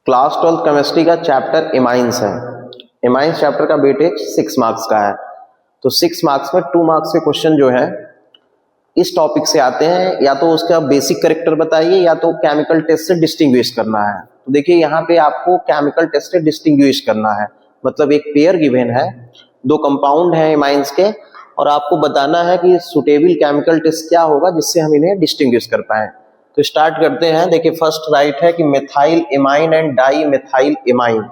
Class 12 chemistry का chapter इमाइंस है। इमाइंस chapter का वेटेज 6 मार्क्स का है। तो 6 मार्क्स में 2 मार्क्स के क्वेश्चन जो है इस टॉपिक से आते हैं, या तो उसका बेसिक कैरेक्टर बताइए या तो केमिकल टेस्ट से डिस्टिंग्विश करना है। तो देखिए यहाँ पे आपको केमिकल टेस्ट से डिस्टिंग्विश करना है, मतलब एक पेयर गिवन है, 2 कंपाउंड है इमाइंस के, और आपको बताना है कि सुटेबल केमिकल टेस्ट क्या होगा जिससे हम इन्हें डिस्टिंग्विश कर पाए। तो स्टार्ट करते हैं। देखिए फर्स्ट राइट है कि methyl imine and di methyl imine.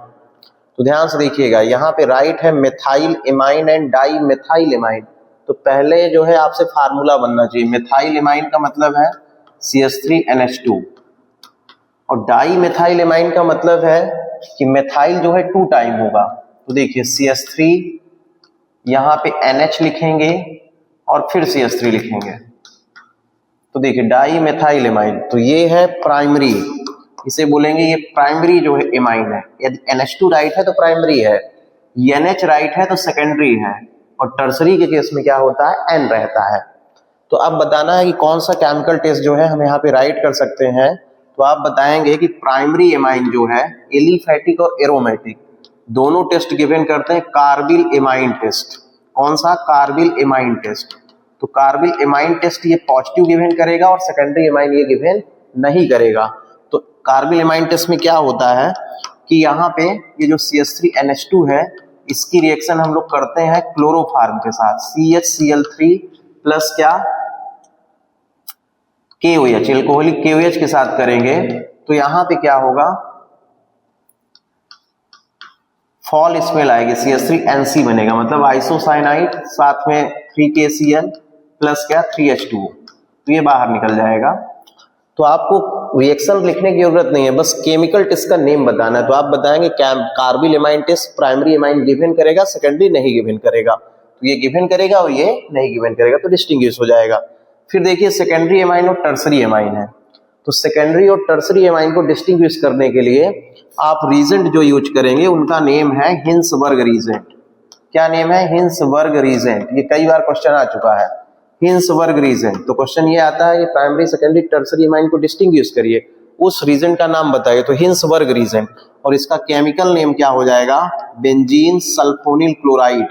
तो ध्यान से देखिएगा, यहाँ पे राइट है methyl imine and di methyl imine. तो पहले जो है आपसे फार्मूला बनना चाहिए। मिथाइल इमाइन का मतलब है CH3NH2 और डाई मिथाइल इमाइन का मतलब है कि मिथाइल जो है 2 टाइम होगा। तो देखिए CH3, यहाँ पे NH लिखेंगे और फिर CH3 लिखेंगे। तो देखिए डाई मिथाइल इमाइन, तो ये है प्राइमरी, इसे बोलेंगे ये प्राइमरी जो है इमाइन है। यदि NH2 राइट है तो प्राइमरी है, NH राइट है तो सेकेंडरी है, और टर्सरी के केस में क्या होता है, N रहता है। तो अब बताना है कि कौन सा केमिकल टेस्ट जो है हम यहाँ पे राइट कर सकते हैं। तो आप बताएंगे कि प्राइमरी इमाइन जो है एलिफैटिक और एरोमेटिक दोनों टेस्ट गिवन करते हैं कार्बिल इमाइन टेस्ट। कौन सा, कार्बिल इमाइन टेस्ट। तो कार्बिल इमाइन टेस्ट ये पॉजिटिव गिवन करेगा और सेकेंडरी इमाइन ये गिवन नहीं करेगा। तो कार्बिल इमाइन टेस्ट में क्या होता है कि यहाँ पे ये जो CH3NH2 है इसकी रिएक्शन हम लोग करते हैं क्लोरोफार्म के साथ, CHCl3 प्लस क्या, KOH, एल्कोहलिक KOH के साथ करेंगे। तो यहाँ पे क्या होगा, फॉल स्मेल आएगी, CH3NC बनेगा, मतलब आइसोसाइनाइड साथ में 3KCl प्लस क्या 3H2, तो ये बाहर निकल जाएगा। तो आपको रिएक्शन लिखने की जरूरत नहीं है, बस केमिकल टेस्ट का नेम बताना है। तो आप बताएंगे carbylamine test primary amine given करेगा, सेकेंडरी नहीं गिवन करेगा। तो ये गिवन करेगा और ये नहीं गिवन करेगा, तो डिस्टिंग्विश हो जाएगा। फिर देखिए सेकेंडरी इमाइन और टर्सरी इमाइन है। तो सेकेंडरी और टर्सरी इमाइन को डिस्टिंग्विश करने के लिए आप रीजेंट जो यूज करेंगे उनका नेम है हिंसबर्ग रीजेंट। क्या नेम है, हिंसबर्ग रीजेंट। ये कई बार क्वेश्चन आ चुका है, हिंसबर्ग रीजेंट। तो क्वेश्चन ये आता है कि प्राइमरी सेकेंडरी टर्सरी इमाइन को डिस्टिंग्विश करिए, उस रीजेंट का नाम बताइए। तो हिंसबर्ग रीजेंट, और इसका केमिकल नेम क्या हो जाएगा, benzene sulfonyl chloride.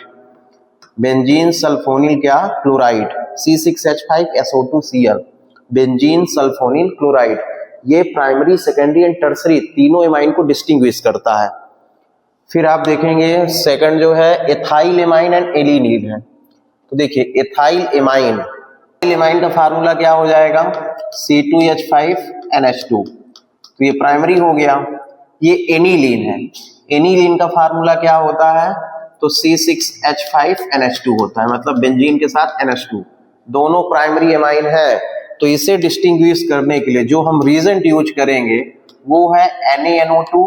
Benzene sulfonyl क्या, chloride, C6H5SO2Cl, benzene sulfonyl chloride. ये प्राइमरी सेकेंडरी एंड टर्सरी तीनों इमाइन को डिस्टिंग्विश करता है। फिर आप देखेंगे सेकंड जो है एथाइल इमाइन एंड एलिनील है। तो देखिए एथाइल इमाइन का फार्मूला क्या हो जाएगा, C2H5NH2। तो ये प्राइमरी हो गया। ये एनिलीन है, एनिलीन का फार्मूला क्या होता है, तो C6H5NH2 होता है, मतलब बेंजीन के साथ NH2, दोनों प्राइमरी इमाइन है। तो इसे डिस्टिंग्विश करने के लिए जो हम रीजेंट यूज करेंगे वो है NaNO2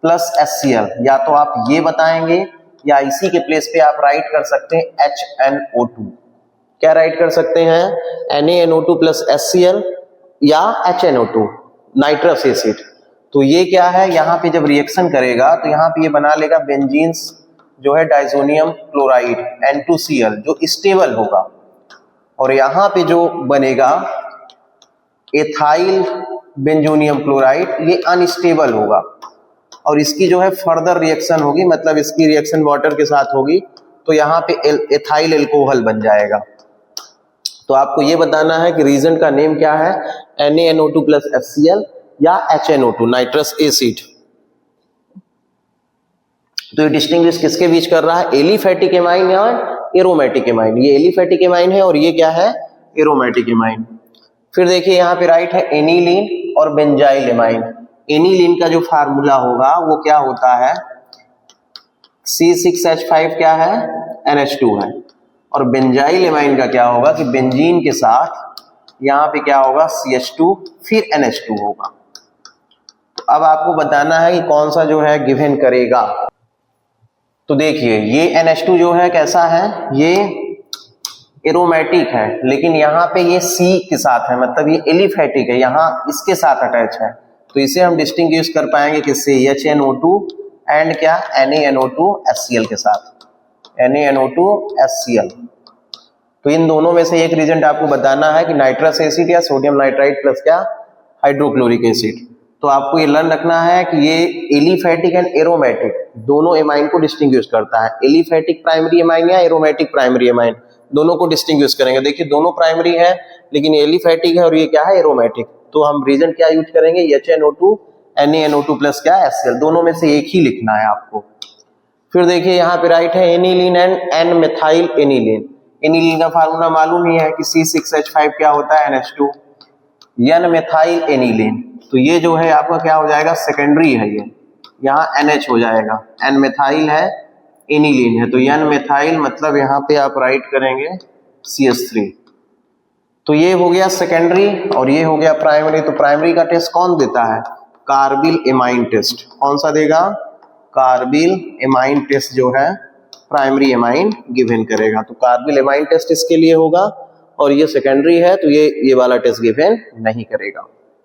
प्लस HCl। या तो आप ये बताएंगे या इसी के प्लेस पे आप राइट कर सकते हैं HNO2। क्या राइट कर सकते हैं, NaNO2 प्लस HCl या HNO2 नाइट्रस एसिड। तो ये क्या है, यहाँ पे जब रिएक्शन करेगा तो यहाँ पे ये बना लेगा बेंजीन जो है डाइजोनियम क्लोराइड N2Cl जो स्टेबल होगा, और यहाँ पे जो बनेगा एथाइल बेंजोनियम क्लोराइड ये अनस्टेबल होगा, और इसकी जो है फर्दर रिएक्शन होगी, मतलब इसकी रिएक्शन वाटर के साथ होगी, तो यहाँ पे एथाइल एल्कोहल बन जाएगा। तो आपको ये बताना है कि रीजेंट का नेम क्या है, NaNO2 प्लस HCl या HNO2 नाइट्रस एसिड। तो ये डिस्टिंग्विश किसके बीच कर रहा है, एलिफैटिक इमाइन या एरोमेटिक इमाइन। ये एलिफैटिक इमाइन है और ये क्या है, एरोमेटिक इमाइन। फिर देखिए यहाँ पे राइट है एनिलीन और बेंजाइल इमाइन। एनिलीन का जो फार्मूला होगा वो क्या होता है, C6H5 क्या है, NH2 है, और बेंजाइल इमाइन का क्या होगा कि बेंजीन के साथ यहाँ पे क्या होगा CH2 फिर NH2 होगा। तो अब आपको बताना है कि कौन सा जो है गिवन करेगा। तो देखिए ये NH2 जो है कैसा है, ये एरोमेटिक है, लेकिन यहाँ पे ये C के साथ है, मतलब ये एलिफैटिक है, यहाँ इसके साथ अटैच है। तो इसे हम डिस्टिंग्विश कर पाएंगे किससे, HNO2 एंड क्या NaNO2HCl के साथ, NaNO2HCl। तो इन दोनों में से एक रीजेंट आपको बताना है कि नाइट्रस एसिड या सोडियम नाइट्राइट प्लस क्या हाइड्रोक्लोरिक एसिड। तो आपको ये लर्न रखना है कि ये एलिफैटिक एंड एरोमेटिक दोनों एमाइन को डिस्टिंग्विश करता है। एलिफैटिक प्राइमरी एमाइन या एरोमेटिक प्राइमरी एमाइन दोनों को डिस्टिंग्विश करेंगे। देखिए दोनों प्राइमरी है लेकिन एलिफैटिक है और ये क्या है, एरोमेटिक। तो हम रीजन क्या यूज करेंगे, HNO2 NaNO2 प्लस क्या है, HCl। दोनों में से एक ही लिखना है आपको। फिर देखिए यहाँ पे राइट है aniline and N methyl aniline. Aniline का फार्मूला मालूम ही है कि C6H5 क्या होता है, NH2। एन मेथाइल एनिलीन, तो ये जो है आपका क्या हो जाएगा, सेकेंडरी है, ये यहाँ NH हो जाएगा। एन मेथाइल है, एनिलीन है, तो एन मेथाइल मतलब यहाँ पे आप राइट करेंगे CH3। तो ये हो गया सेकेंडरी और ये हो गया प्राइमरी। तो प्राइमरी का टेस्ट कौन देता है, कार्बिल एमाइन टेस्ट। कौन सा देगा, कार्बिल एमाइन टेस्ट जो है प्राइमरी एमाइन गिवन करेगा। तो कार्बिल एमाइन टेस्ट इसके लिए होगा और ये सेकेंडरी है तो ये वाला टेस्ट गिवन नहीं करेगा।